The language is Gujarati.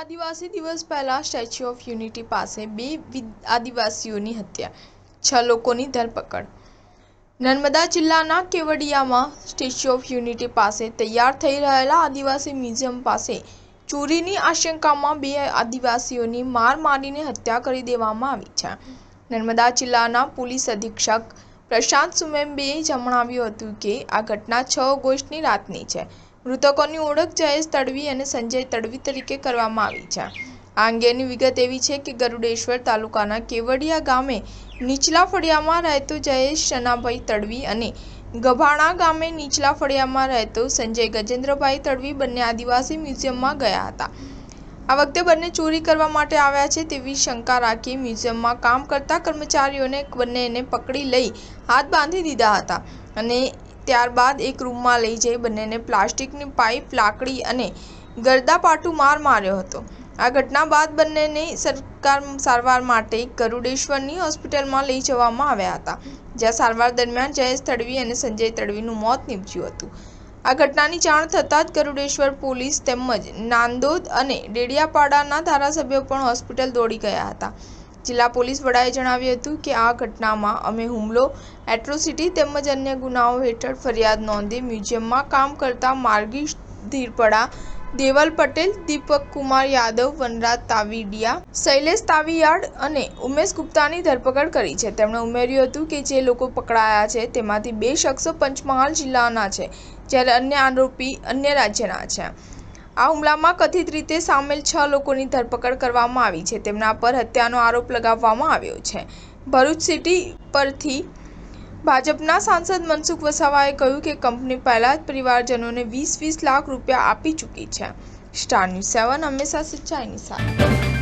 આદિવાસી દિવસ પહેલા સ્ટેચ્યુ ઓફ યુનિટી પાસે બે આદિવાસીઓની હત્યા, 6 લોકોની ધરપકડ. નર્મદા જિલ્લાના કેવડિયામાં સ્ટેચ્યુ ઓફ યુનિટી પાસે તૈયાર થઈ રહેલા આદિવાસી મ્યુઝિયમ પાસે ચોરીની આશંકામાં બે આદિવાસીઓની માર મારીને હત્યા કરી દેવામાં આવી છે. નર્મદા જિલ્લાના પોલીસ અધિક્ષક પ્રશાંત સુમેમ્બેએ જણાવ્યું હતું કે આ ઘટના 6 ઓગસ્ટની રાતની છે. મૃતકોની ઓળખ જયેશ તડવી અને સંજય તડવી તરીકે કરવામાં આવી છે. આ અંગેની વિગત એવી છે કે ગરુડેશ્વર તાલુકાના કેવડિયા ગામે નીચલા ફળિયામાં રહેતો જયેશ શનાભાઈ તડવી અને ગભાણા ગામે નીચલા ફળિયામાં રહેતો સંજય ગજેન્દ્રભાઈ તડવી બંને આદિવાસી મ્યુઝિયમમાં ગયા હતા. આ વખતે બંને ચોરી કરવા માટે આવ્યા છે તેવી શંકા રાખી મ્યુઝિયમમાં કામ કરતા કર્મચારીઓને બંનેને પકડી લઈ હાથ બાંધી દીધા હતા અને ત્યારબાદ એક રૂમમાં લઈ જઈ બંનેને પ્લાસ્ટિકની પાઇપ, લાકડી અને ગરદાપાટું માર માર્યો હતો. આ ઘટના બાદ બંનેને સારવાર માટે ગરુડેશ્વરની હોસ્પિટલમાં લઈ જવામાં આવ્યા હતા, જ્યાં સારવાર દરમિયાન જયેશ તડવી અને સંજય તડવીનું મોત નીપજ્યું હતું. આ ઘટનાની જાણ થતાં જ ગરુડેશ્વર પોલીસ તેમજ નાંદોદ અને ડેડિયાપાડાના ધારાસભ્યો પણ હોસ્પિટલ દોડી ગયા હતા. જિલ્લા પોલીસ વડાએ જણાવ્યું હતું કે આ ઘટનામાં અમે હુમલો, એટ્રોસિટી તેમજ અન્ય ગુનાઓ હેઠળ ફરિયાદ નોંધી મ્યુઝિયમમાં કામ કરતા માર્ગીશ ધીરપડા, દેવલ પટેલ, દીપક કુમાર યાદવ, વનરાજ તાવીડિયા, શૈલેષ તાવીયાડ અને ઉમેશ ગુપ્તાની ધરપકડ કરી છે. તેમણે ઉમેર્યું હતું કે જે લોકો પકડાયા છે તેમાંથી 2 શખ્સો પંચમહાલ જિલ્લાના છે, જ્યારે અન્ય આરોપી અન્ય રાજ્યના છે. આ હુમલામાં કથિત રીતે સામેલ 6 લોકોની ધરપકડ કરવામાં આવી છે. તેમના પર હત્યાનો આરોપ લગાવવામાં આવ્યો છે. ભરૂચ સિટી પરથી ભાજપના સાંસદ મનસુખ વસાવાએ કહ્યું કે કંપની પહેલા જ પરિવારજનોને 20-20 લાખ રૂપિયા આપી ચૂકી છે. સ્ટાર ન્યૂઝ 7 હંમેશા સચ્ચાઈની સાથે.